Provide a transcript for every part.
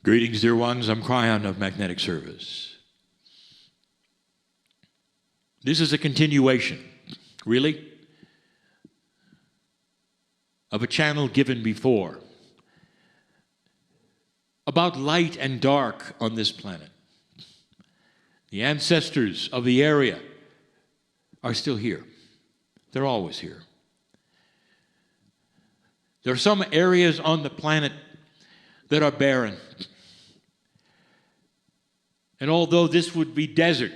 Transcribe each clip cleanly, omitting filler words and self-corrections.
Greetings, dear ones. I'm Kryon of Magnetic Service. This is a continuation, really, of a channel given before about light and dark on this planet. The ancestors of the area are still here. They're always here. There are some areas on the planet that are barren. And although this would be desert,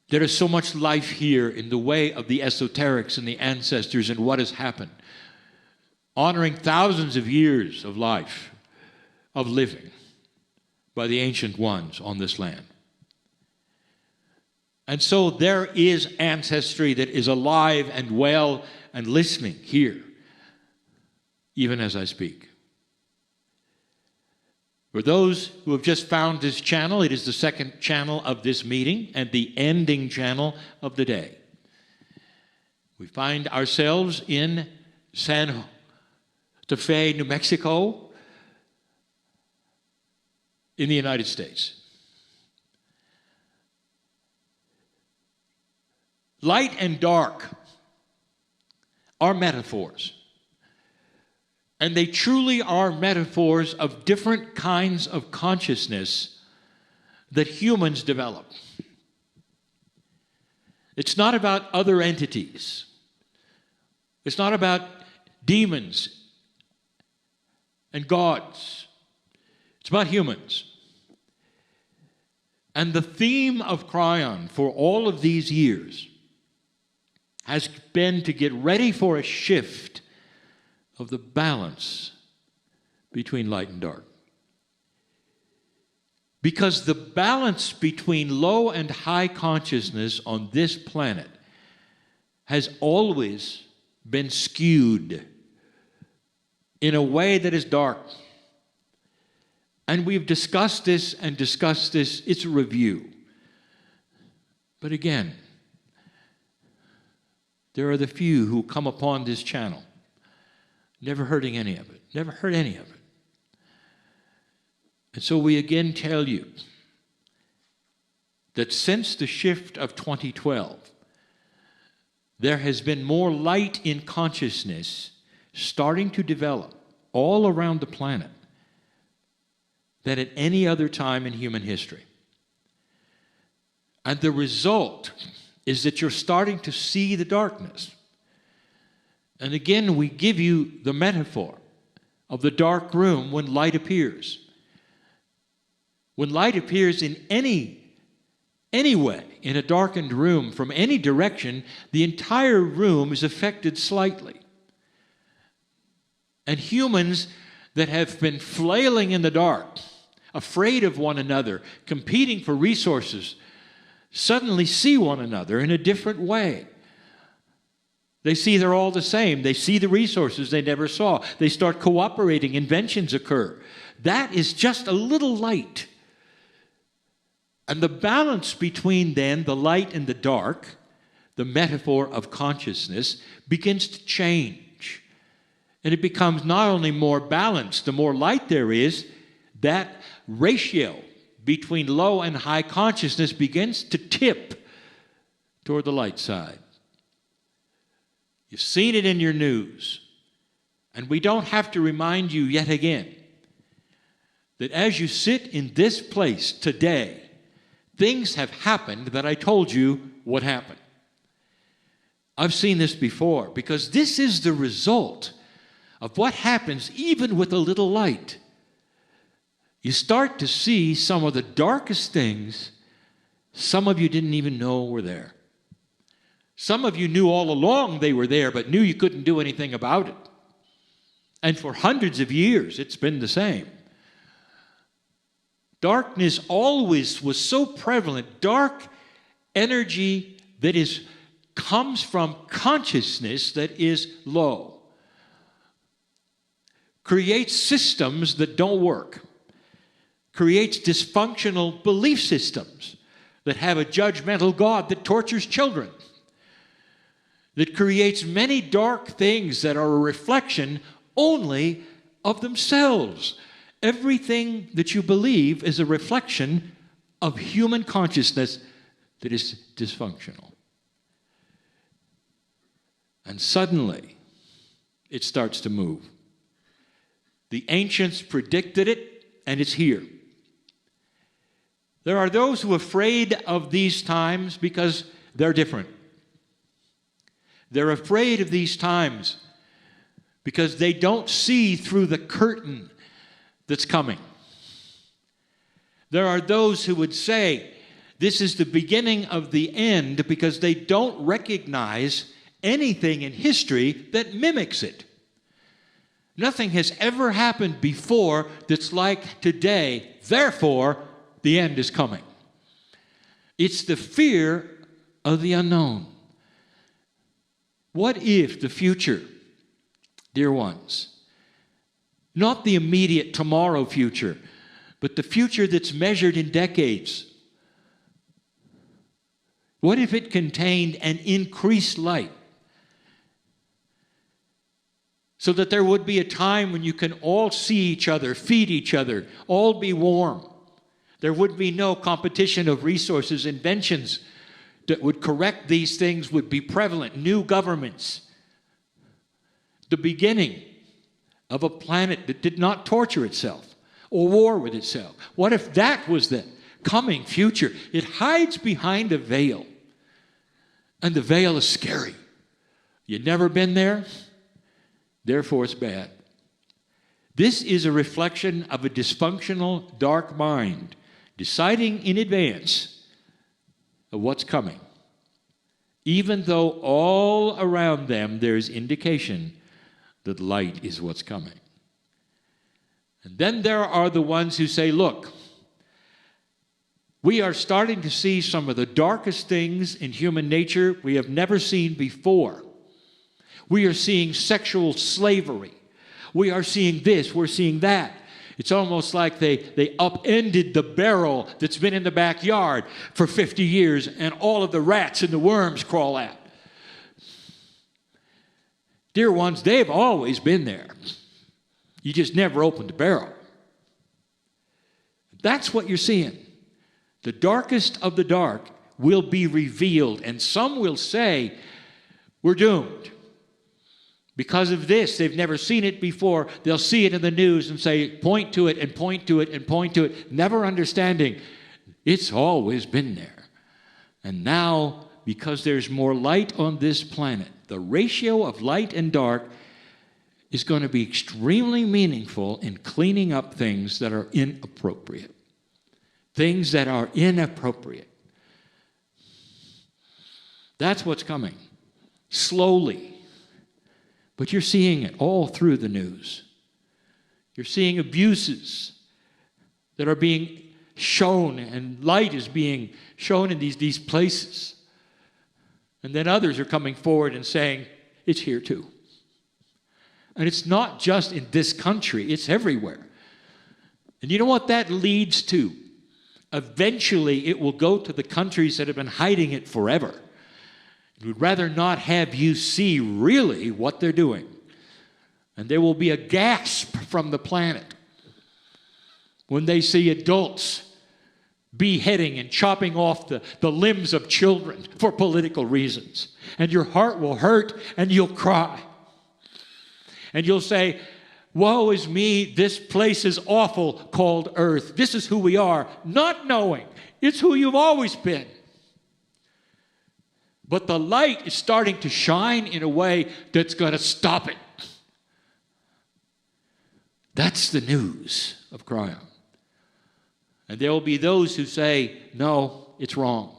there is so much life here in the way of the esoterics and the ancestors and what has happened, honoring thousands of years of life, of living by the ancient ones on this land. And so there is ancestry that is alive and well and listening here, even as I speak. For those who have just found this channel, it is the second channel of this meeting and the ending channel of the day. We find ourselves in Santa Fe, New Mexico, in the United States. Light and dark are metaphors. And they truly are metaphors of different kinds of consciousness that humans develop. It's not about other entities. It's not about demons and gods. It's about humans. And the theme of Kryon for all of these years has been to get ready for a shift of the balance between light and dark. Because the balance between low and high consciousness on this planet has always been skewed in a way that is dark. And we've discussed this and discussed this. It's a review. But again, there are the few who come upon this channel never hearing any of it, never heard any of it. And so we again tell you that since the shift of 2012, there has been more light in consciousness starting to develop all around the planet than at any other time in human history. And the result is that you're starting to see the darkness. And again, we give you the metaphor of the dark room when light appears. When light appears in any way, in a darkened room, from any direction, the entire room is affected slightly. And humans that have been flailing in the dark, afraid of one another, competing for resources, suddenly see one another in a different way. They see they're all the same. They see the resources they never saw. They start cooperating. Inventions occur. That is just a little light. And the balance between then the light and the dark, the metaphor of consciousness, begins to change. And it becomes not only more balanced, the more light there is, that ratio between low and high consciousness begins to tip toward the light side. You've seen it in your news. And we don't have to remind you yet again that as you sit in this place today, things have happened that I told you would happen. I've seen this before because this is the result of what happens even with a little light. You start to see some of the darkest things some of you didn't even know were there. Some of you knew all along they were there, but knew you couldn't do anything about it. And for hundreds of years, it's been the same. Darkness always was so prevalent. Dark energy that comes from consciousness that is low creates systems that don't work, creates dysfunctional belief systems that have a judgmental God that tortures children, that creates many dark things that are a reflection only of themselves Everything that you believe is a reflection of human consciousness that is dysfunctional. And suddenly, it starts to move. The ancients predicted it, and it's here. There are those who are afraid of these times because they're different. They're afraid of these times because they don't see through the curtain that's coming. There are those who would say this is the beginning of the end because they don't recognize anything in history that mimics it. Nothing has ever happened before that's like today. Therefore, the end is coming. It's the fear of the unknown. What if the future, dear ones, not the immediate tomorrow future, but the future that's measured in decades, what if it contained an increased light? So that there would be a time when you can all see each other, feed each other, all be warm. There would be no competition of resources. Inventions that would correct these things would be prevalent. New governments. The beginning of a planet that did not torture itself or war with itself. What if that was the coming future? It hides behind a veil. And the veil is scary. You've never been there? Therefore, it's bad. This is a reflection of a dysfunctional, dark mind deciding in advance of what's coming, even though all around them there's indication that light is what's coming. And then there are the ones who say, look, we are starting to see some of the darkest things in human nature we have never seen before. We are seeing sexual slavery. We are seeing this, we're seeing that. It's almost like they upended the barrel that's been in the backyard for 50 years and all of the rats and the worms crawl out. Dear ones, they've always been there. You just never opened the barrel. That's what you're seeing. The darkest of the dark will be revealed, and some will say, we're doomed. Because of this, they've never seen it before. They'll see it in the news and say, point to it and point to it and point to it, never understanding it's always been there. And now, because there's more light on this planet, the ratio of light and dark is going to be extremely meaningful in cleaning up things that are inappropriate. Things that are inappropriate. That's what's coming. Slowly. But you're seeing it all through the news. You're seeing abuses that are being shown, and light is being shown in these places. And then others are coming forward and saying, it's here too. And it's not just in this country, it's everywhere. And you know what that leads to? Eventually, it will go to the countries that have been hiding it forever. We'd rather not have you see really what they're doing. And there will be a gasp from the planet when they see adults beheading and chopping off the limbs of children for political reasons. And your heart will hurt and you'll cry. And you'll say, woe is me, this place is awful called earth. This is who we are, not knowing it's who you've always been. But the light is starting to shine in a way that's going to stop it. That's the news of Kryon. And there will be those who say, no, it's wrong.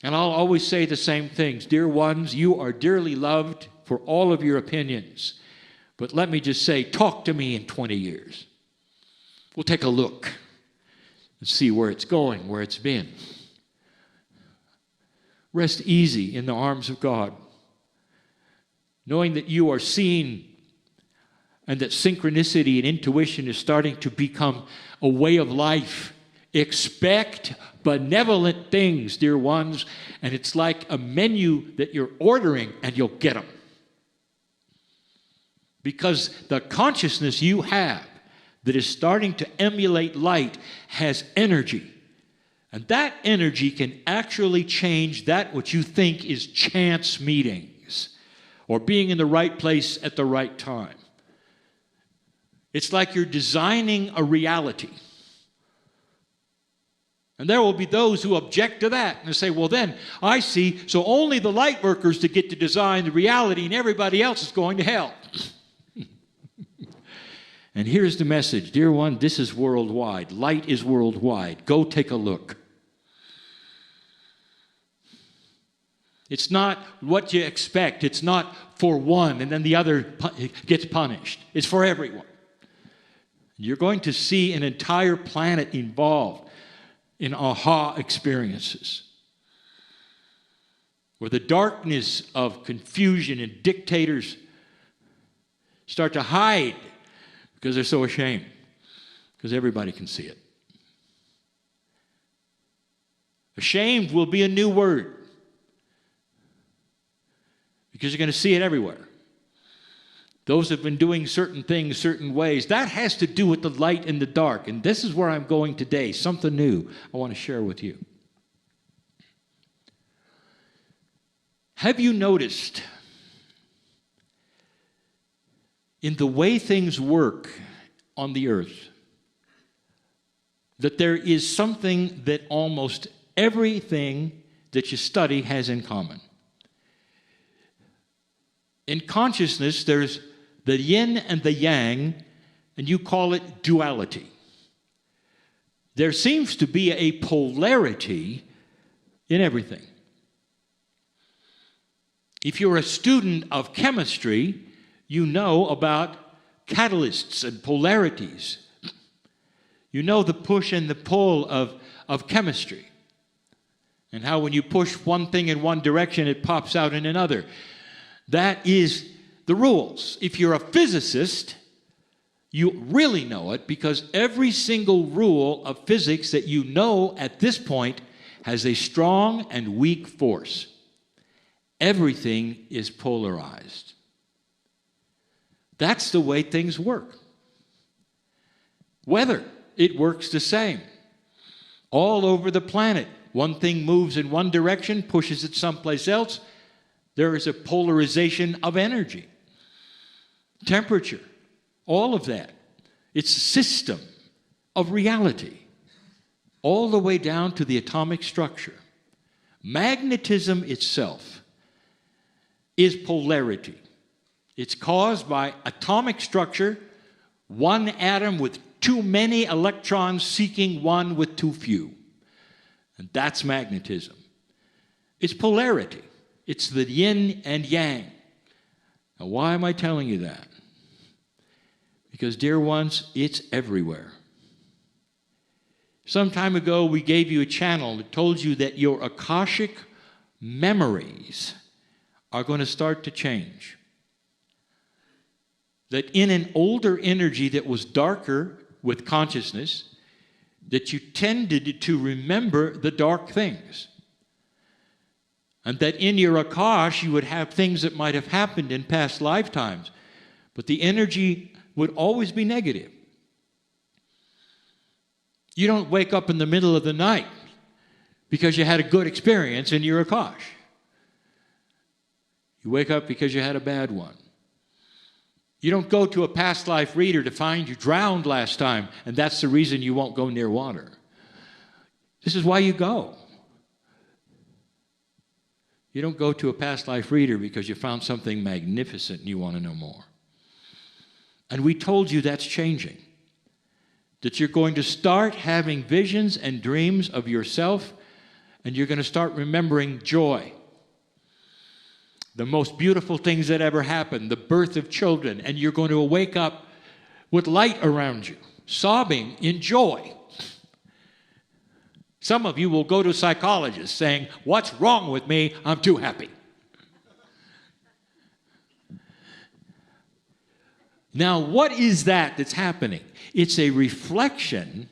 And I'll always say the same things. Dear ones, you are dearly loved for all of your opinions. But let me just say, talk to me in 20 years. We'll take a look and see where it's going, where it's been. Rest easy in the arms of God, knowing that you are seen and that synchronicity and intuition is starting to become a way of life. Expect benevolent things, dear ones, and it's like a menu that you're ordering and you'll get them. Because the consciousness you have that is starting to emulate light has energy. And that energy can actually change that which you think is chance meetings or being in the right place at the right time. It's like you're designing a reality. And there will be those who object to that and say, well then, I see, so only the light workers to get to design the reality and everybody else is going to hell. And here's the message. Dear one, this is worldwide. Light is worldwide. Go take a look. It's not what you expect. It's not for one and then the other gets punished. It's for everyone. You're going to see an entire planet involved in aha experiences, where the darkness of confusion and dictators start to hide because they're so ashamed, because everybody can see it. Ashamed will be a new word, because you're going to see it everywhere. Those have been doing certain things certain ways. That has to do with the light and the dark. And this is where I'm going today, something new I want to share with you. Have you noticed in the way things work on the earth that there is something that almost everything that you study has in common? In consciousness, there's the yin and the yang, and you call it duality. There seems to be a polarity in everything. If you're a student of chemistry, you know about catalysts and polarities. You know the push and the pull of chemistry, and how when you push one thing in one direction, it pops out in another. That is the rules. If you're a physicist, you really know it, because every single rule of physics that you know at this point has a strong and weak force. Everything is polarized. That's the way things work. Weather, it works the same. All over the planet, one thing moves in one direction, pushes it someplace else. There is a polarization of energy. Temperature, all of that. It's a system of reality, all the way down to the atomic structure. Magnetism itself is polarity. It's caused by atomic structure, one atom with too many electrons seeking one with too few. And that's magnetism. It's polarity. It's the yin and yang. Now, why am I telling you that? Because, dear ones, it's everywhere. Some time ago, we gave you a channel that told you that your Akashic memories are going to start to change. That in an older energy that was darker with consciousness, that you tended to remember the dark things. And that in your Akash, you would have things that might have happened in past lifetimes. But the energy would always be negative. You don't wake up in the middle of the night because you had a good experience in your Akash. You wake up because you had a bad one. You don't go to a past life reader to find you drowned last time, and that's the reason you won't go near water. This is why you go. You don't go to a past life reader because you found something magnificent and you want to know more. And we told you that's changing. That you're going to start having visions and dreams of yourself, and you're going to start remembering joy. The most beautiful things that ever happened, the birth of children, and you're going to wake up with light around you, sobbing in joy. Some of you will go to psychologists saying, "What's wrong with me? I'm too happy." Now, what is that that's happening? It's a reflection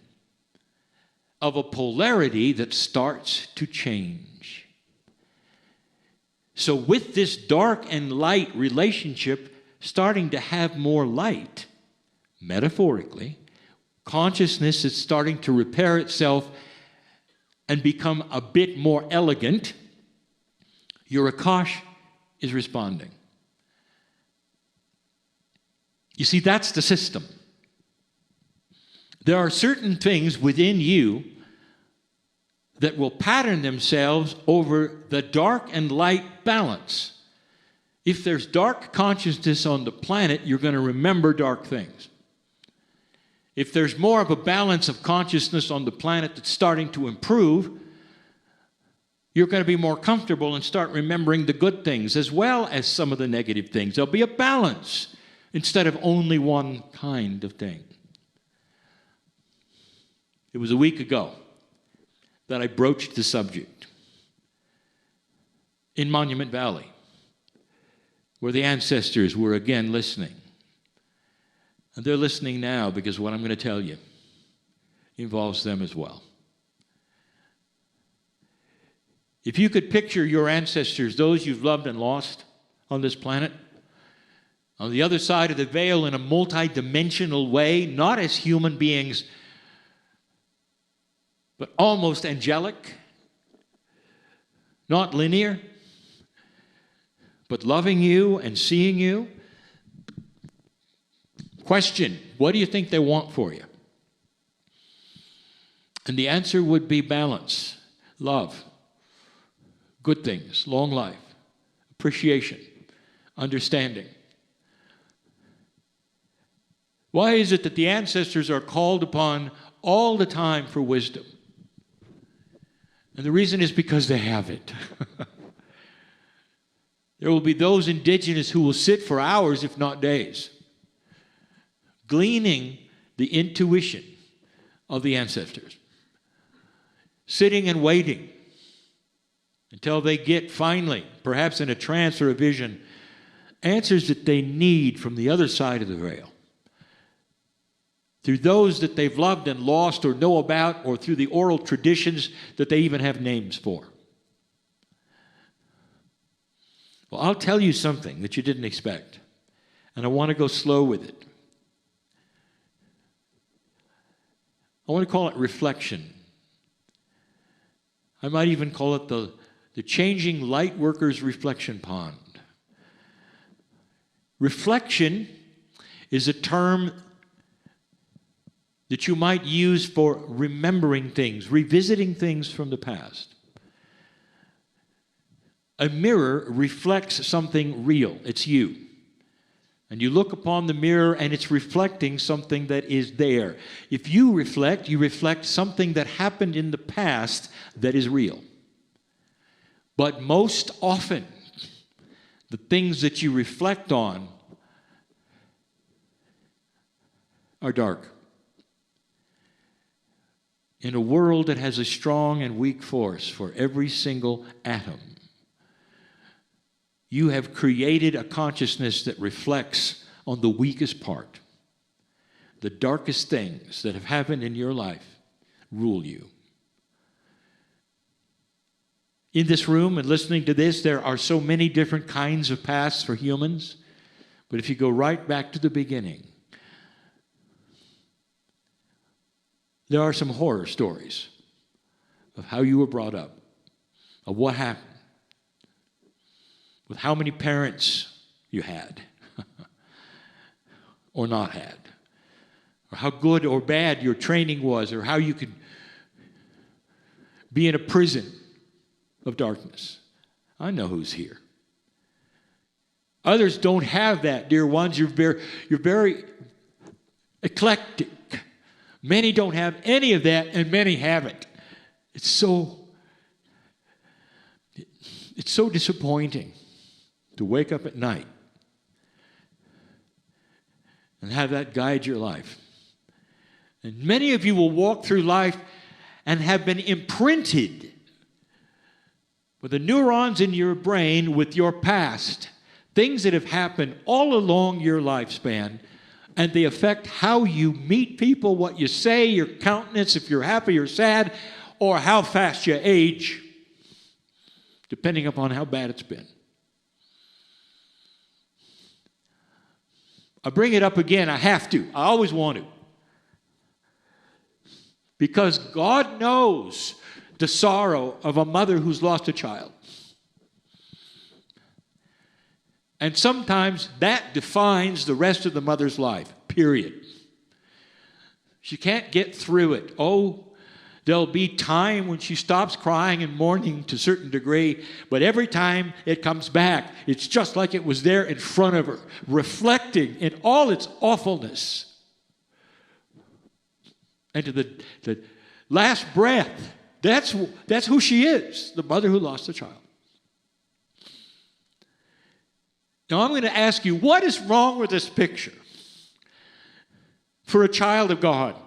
of a polarity that starts to change. So with this dark and light relationship starting to have more light, metaphorically, consciousness is starting to repair itself and become a bit more elegant, your Akash is responding. You see, that's the system. There are certain things within you that will pattern themselves over the dark and light balance. If there's dark consciousness on the planet, you're going to remember dark things. If there's more of a balance of consciousness on the planet that's starting to improve, you're going to be more comfortable and start remembering the good things as well as some of the negative things. There'll be a balance instead of only one kind of thing. It was a week ago that I broached the subject in Monument Valley, where the ancestors were again listening. And they're listening now because what I'm going to tell you involves them as well. If you could picture your ancestors, those you've loved and lost on this planet, on the other side of the veil in a multi-dimensional way, not as human beings, but almost angelic, not linear, but loving you and seeing you. Question, what do you think they want for you? And the answer would be balance, love, good things, long life, appreciation, understanding. Why is it that the ancestors are called upon all the time for wisdom? And the reason is because they have it. There will be those indigenous who will sit for hours, if not days, gleaning the intuition of the ancestors, sitting and waiting until they get finally, perhaps in a trance or a vision, answers that they need from the other side of the veil, through those that they've loved and lost or know about, or through the oral traditions that they even have names for. Well, I'll tell you something that you didn't expect, and I want to go slow with it. I want to call it reflection. I might even call it the changing light worker's reflection pond. Reflection is a term that you might use for remembering things, revisiting things from the past. A mirror reflects something real. It's you. And you look upon the mirror and it's reflecting something that is there. If you reflect something that happened in the past that is real. But most often, the things that you reflect on are dark. In a world that has a strong and weak force for every single atom, you have created a consciousness that reflects on the weakest part. The darkest things that have happened in your life rule you. In this room and listening to this, there are so many different kinds of pasts for humans. But if you go right back to the beginning, there are some horror stories of how you were brought up, of what happened, with how many parents you had or not had, or how good or bad your training was, or how you could be in a prison of darkness. I know who's here. Others don't have that, dear ones. You're very eclectic. Many don't have any of that, and many haven't. It's so disappointing to wake up at night and have that guide your life. And many of you will walk through life and have been imprinted with the neurons in your brain with your past, things that have happened all along your lifespan, and they affect how you meet people, what you say, your countenance, if you're happy or sad, or how fast you age, depending upon how bad it's been. I bring it up again. I have to. I always want to. Because God knows the sorrow of a mother who's lost a child. And sometimes that defines the rest of the mother's life, period. She can't get through it. Oh, there'll be time when she stops crying and mourning to a certain degree, but every time it comes back, it's just like it was there in front of her, reflecting in all its awfulness. And to the last breath, that's who she is, the mother who lost a child. Now I'm going to ask you, what is wrong with this picture for a child of God?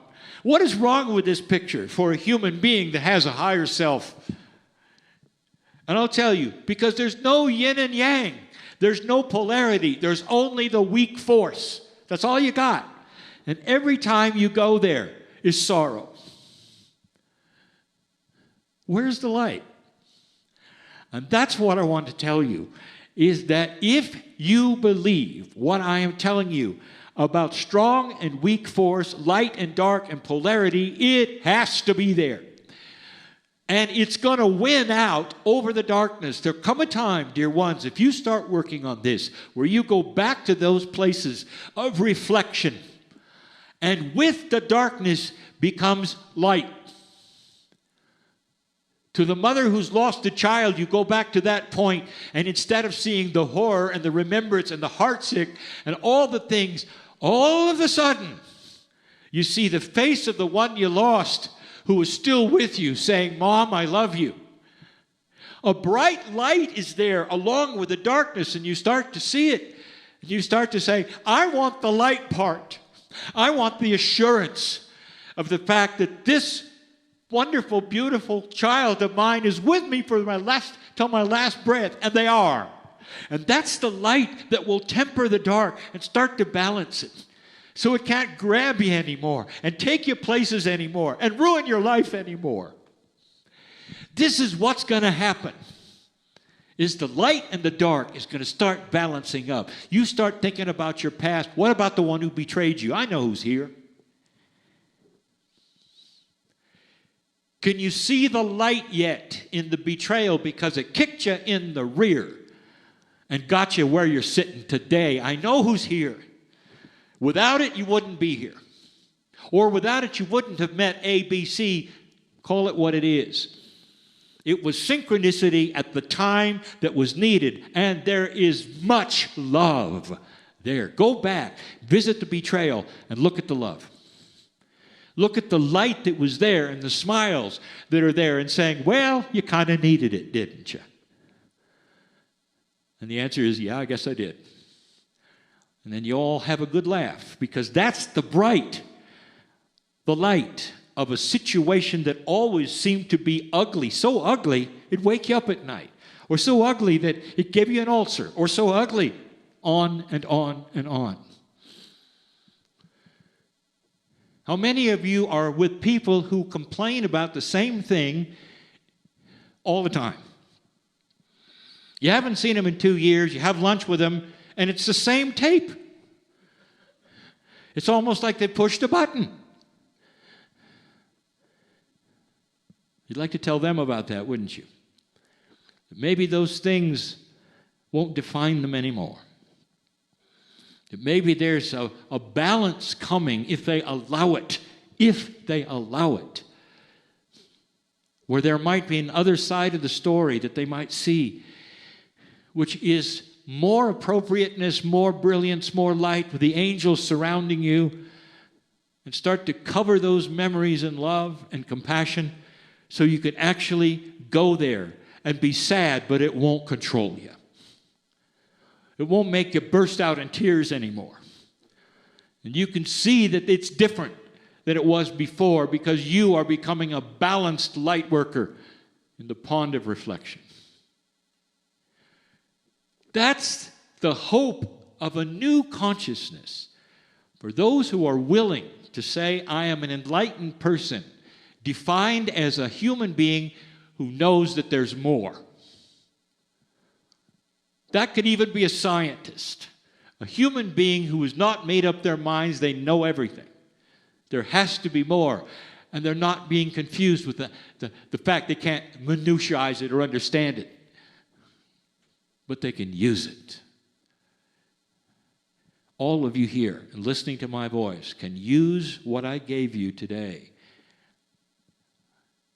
What is wrong with this picture for a human being that has a higher self? And I'll tell you, because there's no yin and yang. There's no polarity. There's only the weak force. That's all you got. And every time you go there is sorrow. Where's the light? And that's what I want to tell you, is that if you believe what I am telling you about strong and weak force, light and dark and polarity, it has to be there. And it's going to win out over the darkness. There'll come a time, dear ones, if you start working on this, where you go back to those places of reflection, and with the darkness becomes light. To the mother who's lost a child, you go back to that point, and instead of seeing the horror and the remembrance and the heartsick and all the things, all of a sudden, you see the face of the one you lost who is still with you saying, Mom, I love you. A bright light is there along with the darkness, and you start to see it. And you start to say, I want the light part. I want the assurance of the fact that this wonderful, beautiful child of mine is with me for till my last breath, and they are. And that's the light that will temper the dark and start to balance it, so it can't grab you anymore and take you places anymore and ruin your life anymore. This is what's going to happen, is the light and the dark is going to start balancing up. You start thinking about your past. What about the one who betrayed you? I know who's here. Can you see the light yet in the betrayal, because it kicked you in the rear and got you where you're sitting today? I know who's here. Without it, you wouldn't be here. Or without it, you wouldn't have met A, B, C. Call it what it is. It was synchronicity at the time that was needed, and there is much love there. Go back, visit the betrayal, and look at the love. Look at the light that was there and the smiles that are there, and saying, well, you kind of needed it, didn't you? And the answer is, yeah, I guess I did. And then you all have a good laugh, because that's the light of a situation that always seemed to be ugly. So ugly, it'd wake you up at night. Or so ugly that it gave you an ulcer. Or so ugly, on and on and on. How many of you are with people who complain about the same thing all the time? You haven't seen them in 2 years, you have lunch with them, and it's the same tape. It's almost like they pushed a button. You'd like to tell them about that, wouldn't you? Maybe those things won't define them anymore. That maybe there's a balance coming if they allow it. If they allow it. Where there might be an other side of the story that they might see, which is more appropriateness, more brilliance, more light, with the angels surrounding you, and start to cover those memories in love and compassion, so you can actually go there and be sad, but it won't control you. It won't make you burst out in tears anymore. And you can see that it's different than it was before, because you are becoming a balanced light worker in the pond of reflection. That's the hope of a new consciousness for those who are willing to say, I am an enlightened person, defined as a human being who knows that there's more. That could even be a scientist, a human being who has not made up their minds they know everything. There has to be more. And they're not being confused with the fact they can't minutiae it or understand it. But they can use it. All of you here and listening to my voice can use what I gave you today.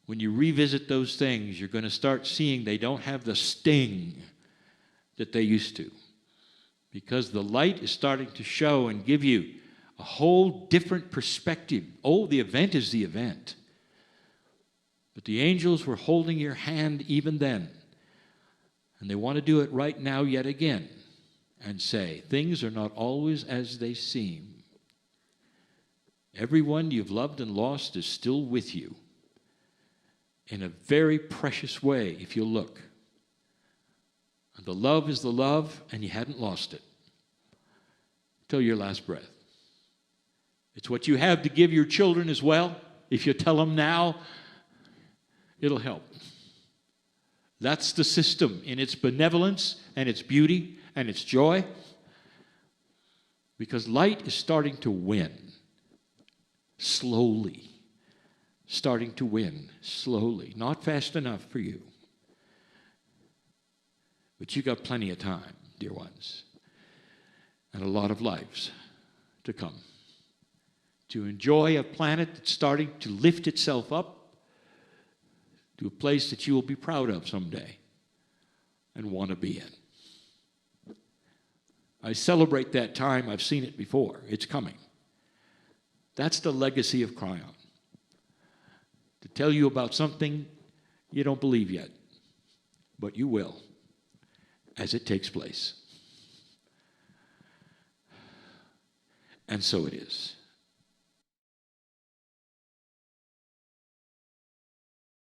When you revisit those things, you're going to start seeing they don't have the sting that they used to. Because the light is starting to show and give you a whole different perspective. Oh, the event is the event. But the angels were holding your hand even then. And they want to do it right now yet again and say, things are not always as they seem. Everyone you've loved and lost is still with you in a very precious way if you look. And the love is the love, and you hadn't lost it till your last breath. It's what you have to give your children as well. If you tell them now, it'll help. That's the system in its benevolence and its beauty and its joy. Because light is starting to win. Slowly. Starting to win. Slowly. Not fast enough for you. But you got plenty of time, dear ones. And a lot of lives to come. To enjoy a planet that's starting to lift itself up to a place that you will be proud of someday and want to be in. I celebrate that time. I've seen it before. It's coming. That's the legacy of Kryon. To tell you about something you don't believe yet, but you will as it takes place. And so it is.